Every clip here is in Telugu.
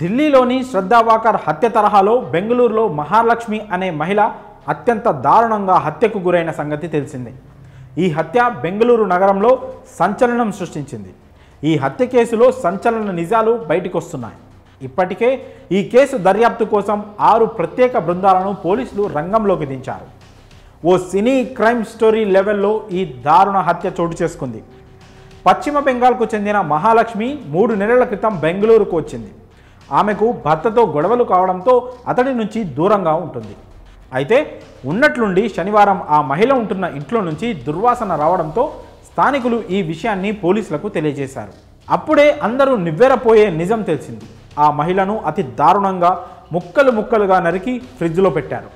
ఢిల్లీలోని శ్రద్ధా వాకర్ హత్య తరహాలో బెంగళూరులో మహాలక్ష్మి అనే మహిళ అత్యంత దారుణంగా హత్యకు గురైన సంగతి తెలిసిందే. ఈ హత్య బెంగళూరు నగరంలో సంచలనం సృష్టించింది. ఈ హత్య కేసులో సంచలన నిజాలు బయటకు వస్తున్నాయి. ఇప్పటికే ఈ కేసు దర్యాప్తు కోసం 6 ప్రత్యేక బృందాలను పోలీసులు రంగంలోకి దించారు. ఓ సినీ క్రైమ్ స్టోరీ లెవెల్లో ఈ దారుణ హత్య చోటు చేసుకుంది. పశ్చిమ బెంగాల్కు చెందిన మహాలక్ష్మి 3 నెలల క్రితం బెంగళూరుకు వచ్చింది. ఆమెకు భర్తతో గొడవలు కావడంతో అతడి నుంచి దూరంగా ఉంటుంది. అయితే ఉన్నట్లుండి శనివారం ఆ మహిళ ఉంటున్న ఇంట్లో నుంచి దుర్వాసన రావడంతో స్థానికులు ఈ విషయాన్ని పోలీసులకు తెలియజేశారు. అప్పుడే అందరూ నివ్వెరపోయే నిజం తెలిసింది. ఆ మహిళను అతి దారుణంగా ముక్కలు ముక్కలుగా నరికి ఫ్రిడ్జ్లో పెట్టారు.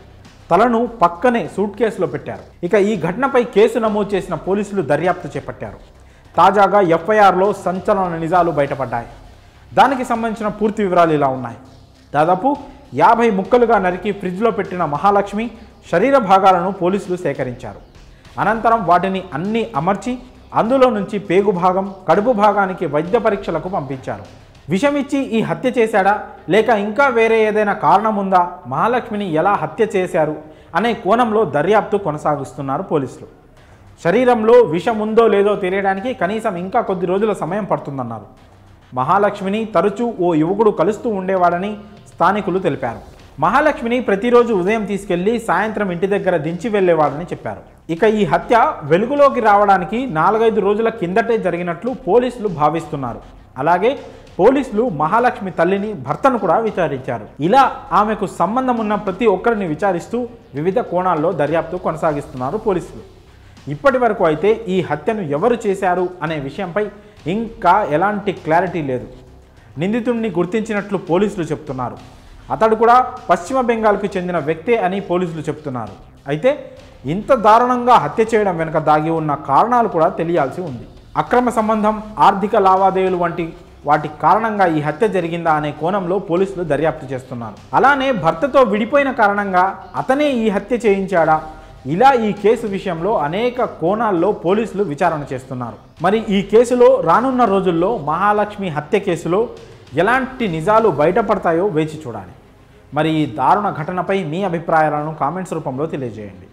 తలను పక్కనే సూట్ కేసులో పెట్టారు. ఇక ఈ ఘటనపై కేసు నమోదు చేసిన పోలీసులు దర్యాప్తు చేపట్టారు. తాజాగా ఎఫ్ఐఆర్లో సంచలన నిజాలు బయటపడ్డాయి. దానికి సంబంధించిన పూర్తి వివరాలు ఇలా ఉన్నాయి. దాదాపు 50 ముక్కలుగా నరికి ఫ్రిడ్జ్లో పెట్టిన మహాలక్ష్మి శరీర భాగాలను పోలీసులు సేకరించారు. అనంతరం వాటిని అన్నీ అమర్చి అందులో నుంచి పేగు భాగం, కడుపు భాగానికి వైద్య పరీక్షలకు పంపించారు. విషమిచ్చి ఈ హత్య చేశాడా లేక ఇంకా వేరే ఏదైనా కారణం ఉందా, మహాలక్ష్మిని ఎలా హత్య చేశారు అనే కోణంలో దర్యాప్తు కొనసాగిస్తున్నారు పోలీసులు. శరీరంలో విషం ఉందో లేదో తెలియడానికి కనీసం ఇంకా కొద్ది రోజుల సమయం పడుతుందన్నారు. మహాలక్ష్మిని తరచూ ఓ యువకుడు కలుస్తూ ఉండేవాడని స్థానికులు తెలిపారు. మహాలక్ష్మిని ప్రతిరోజు ఉదయం తీసుకెళ్లి సాయంత్రం ఇంటి దగ్గర దించి వెళ్లేవాడని చెప్పారు. ఇక ఈ హత్య వెలుగులోకి రావడానికి 4-5 రోజుల కిందటే జరిగినట్లు పోలీసులు భావిస్తున్నారు. అలాగే పోలీసులు మహాలక్ష్మి తల్లిని, భర్తను కూడా విచారించారు. ఇలా ఆమెకు సంబంధం ఉన్న ప్రతి ఒక్కరిని విచారిస్తూ వివిధ కోణాల్లో దర్యాప్తు కొనసాగిస్తున్నారు పోలీసులు. ఇప్పటి వరకు అయితే ఈ హత్యను ఎవరు చేశారు అనే విషయంపై ఇంకా ఎలాంటి క్లారిటీ లేదు. నిందితుడిని గుర్తించినట్లు పోలీసులు చెప్తున్నారు. అతడు కూడా పశ్చిమ బెంగాల్కు చెందిన వ్యక్తే అని పోలీసులు చెప్తున్నారు. అయితే ఇంత దారుణంగా హత్య చేయడం వెనుక దాగి ఉన్న కారణాలు కూడా తెలియాల్సి ఉంది. అక్రమ సంబంధం, ఆర్థిక లావాదేవీలు వంటి వాటి కారణంగా ఈ హత్య జరిగిందా అనే కోణంలో పోలీసులు దర్యాప్తు చేస్తున్నారు. అలానే భర్తతో విడిపోయిన కారణంగా అతనే ఈ హత్య చేయించాడా, ఇలా ఈ కేసు విషయంలో అనేక కోణాల్లో పోలీసులు విచారణ చేస్తున్నారు. మరి ఈ కేసులో రానున్న రోజుల్లో మహాలక్ష్మి హత్య కేసులో ఎలాంటి నిజాలు బయటపడతాయో వేచి చూడాలి. మరి ఈ దారుణ ఘటనపై మీ అభిప్రాయాలను కామెంట్స్ రూపంలో తెలియజేయండి.